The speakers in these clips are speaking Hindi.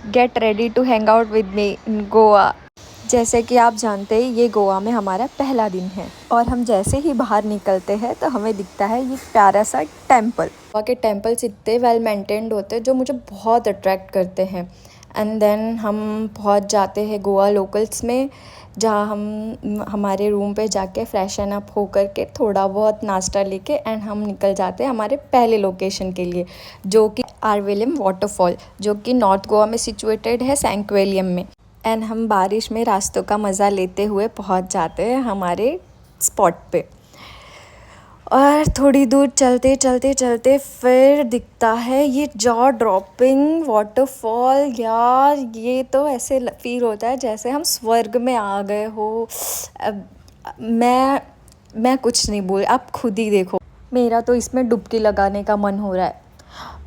Gate ready to hang out with me in Goa. जैसे कि आप जानते हैं ये गोवा में हमारा पहला दिन है और हम जैसे ही बाहर निकलते हैं तो हमें दिखता है ये प्यारा सा टेंपल। गोवा के टेंपल्स इतने वेल मेंटेन्ड होते हैं जो मुझे बहुत अट्रैक्ट करते हैं। एंड देन हम पहुंच जाते हैं गोवा लोकल्स में, जहाँ हम हमारे रूम पे जाके फ्रेशन अप होकर के थोड़ा बहुत नाश्ता लेके एंड हम निकल जाते हैं हमारे पहले लोकेशन के लिए, जो कि आरवेलियम वाटरफॉल, जो कि नॉर्थ गोवा में सिचुएटेड है सैंक्वेलियम में। एंड हम बारिश में रास्तों का मज़ा लेते हुए पहुंच जाते हैं हमारे स्पॉट पे। और थोड़ी दूर चलते चलते चलते फिर दिखता है ये जॉ ड्रॉपिंग वाटरफॉल। यार ये तो ऐसे फील होता है जैसे हम स्वर्ग में आ गए हो। अब मैं कुछ नहीं बोल, आप खुद ही देखो। मेरा तो इसमें डुबकी लगाने का मन हो रहा है,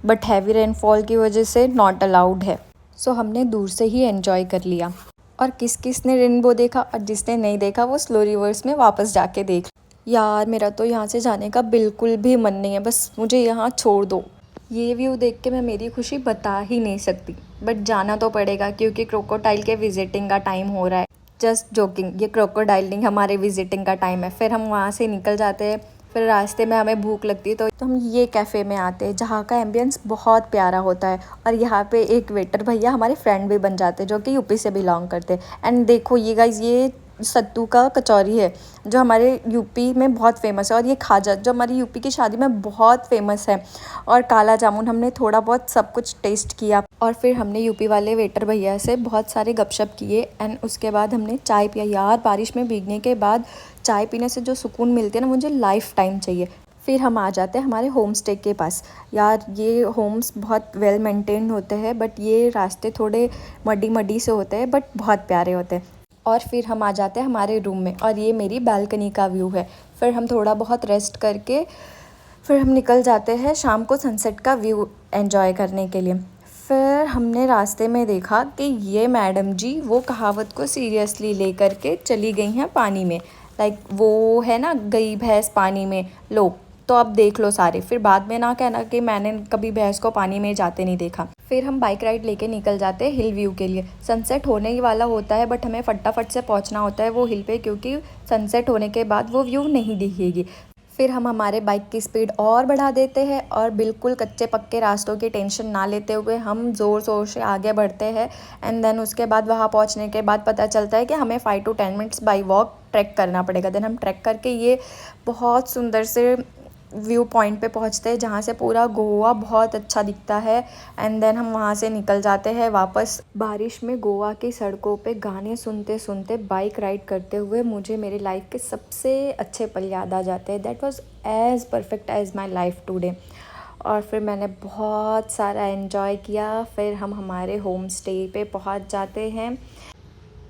बट हैवी रेनफॉल की वजह से नॉट अलाउड है। सो हमने दूर से ही एंजॉय कर लिया। और किस किस ने रेनबो देखा और जिसने नहीं देखा वो स्लो रिवर्स में वापस जाके देख। यार मेरा तो यहाँ से जाने का बिल्कुल भी मन नहीं है, बस मुझे यहाँ छोड़ दो। ये व्यू देख के मैं मेरी खुशी बता ही नहीं सकती, बट जाना तो पड़ेगा क्योंकि क्रोकोडाइल के विजिटिंग का टाइम हो रहा है। जस्ट जोकिंग, ये क्रोकोडाइल नहीं, हमारे विजिटिंग का टाइम है। फिर हम वहाँ से निकल जाते हैं। फिर रास्ते में हमें भूख लगती है तो हम ये कैफ़े में आते हैं जहाँ का एम्बियंस बहुत प्यारा होता है। और यहाँ पे एक वेटर भैया हमारे फ्रेंड भी बन जाते हैं जो कि यूपी से बिलोंग करते हैं। एंड देखो ये गाइस, ये सत्तू का कचौरी है जो हमारे यूपी में बहुत फेमस है, और ये खाजा जो हमारी यूपी की शादी में बहुत फेमस है, और काला जामुन। हमने थोड़ा बहुत सब कुछ टेस्ट किया और फिर हमने यूपी वाले वेटर भैया से बहुत सारे गपशप किए। एंड उसके बाद हमने चाय पिया। यार बारिश में भीगने के बाद चाय पीने से जो सुकून मिलते हैं ना, मुझे लाइफ टाइम चाहिए। फिर हम आ जाते हैं हमारे होम स्टे के पास। यार ये होम्स बहुत वेल मेंटेन होते हैं, बट ये रास्ते थोड़े मडी से होते हैं, बट बहुत प्यारे होते हैं। और फिर हम आ जाते हैं हमारे रूम में, और ये मेरी बालकनी का व्यू है। फिर हम थोड़ा बहुत रेस्ट करके फिर हम निकल जाते हैं शाम को सनसेट का व्यू एंजॉय करने के लिए। फिर हमने रास्ते में देखा कि ये मैडम जी वो कहावत को सीरियसली ले करके चली गई हैं पानी में। लाइक वो है ना, गई भैंस पानी में, लो तो अब देख लो सारे। फिर बाद में ना कहना कि मैंने कभी भैंस को पानी में जाते नहीं देखा। फिर हम बाइक राइड लेके निकल जाते हैं हिल व्यू के लिए। सनसेट होने ही वाला होता है, बट हमें फटाफट से पहुंचना होता है वो हिल पे, क्योंकि सनसेट होने के बाद वो व्यू नहीं दिखेगी। फिर हम हमारे बाइक की स्पीड और बढ़ा देते हैं और बिल्कुल कच्चे पक्के रास्तों की टेंशन ना लेते हुए हम ज़ोर शोर से आगे बढ़ते हैं। एंड देन उसके बाद वहाँ पहुँचने के बाद पता चलता है कि हमें 5 to 10 minutes by walk track करना पड़ेगा। देन हम ट्रैक करके ये बहुत सुंदर से व्यू पॉइंट पे पहुंचते हैं जहाँ से पूरा गोवा बहुत अच्छा दिखता है। एंड देन हम वहाँ से निकल जाते हैं वापस। बारिश में गोवा की सड़कों पे गाने सुनते सुनते बाइक राइड करते हुए मुझे मेरी लाइफ के सबसे अच्छे पल याद आ जाते हैं। That was as perfect as my life today. और फिर मैंने बहुत सारा एन्जॉय किया। फिर हम हमारे होम स्टे पे पहुँच जाते हैं।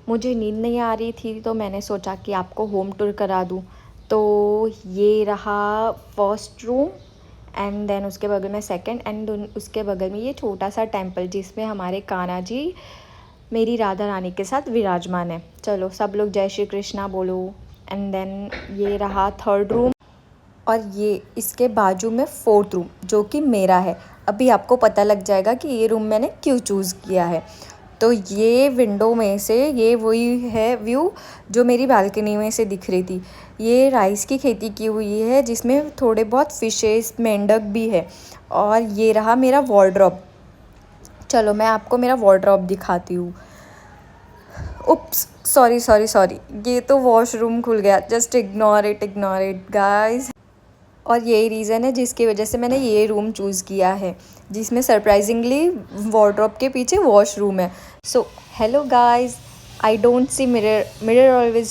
मुझे नींद नहीं आ रही थी तो मैंने सोचा कि आपको होम टूर करा दूँ। तो ये रहा फर्स्ट रूम, एंड देन उसके बगल में सेकंड, एंड उसके बगल में ये छोटा सा टेंपल जिसमें हमारे कान्हा जी मेरी राधा रानी के साथ विराजमान है। चलो सब लोग जय श्री कृष्णा बोलो। एंड देन ये रहा थर्ड रूम, और ये इसके बाजू में फोर्थ रूम जो कि मेरा है। अभी आपको पता लग जाएगा कि ये रूम मैंने क्यों चूज़ किया है। तो ये विंडो में से ये वही है व्यू जो मेरी बालकनी में से दिख रही थी। ये राइस की खेती की हुई है जिसमें थोड़े बहुत फिशेस, मेंढक भी है। और ये रहा मेरा वार्डरोब। चलो मैं आपको मेरा वार्डरोब दिखाती हूँ। उप्स, सॉरी, ये तो वॉशरूम खुल गया। Just ignore it guys. और यही रीज़न है जिसकी वजह से मैंने ये रूम चूज़ किया है, जिसमें सरप्राइजिंगली वार्डरोब के पीछे वॉशरूम है। So hello guys, I don't see mirror always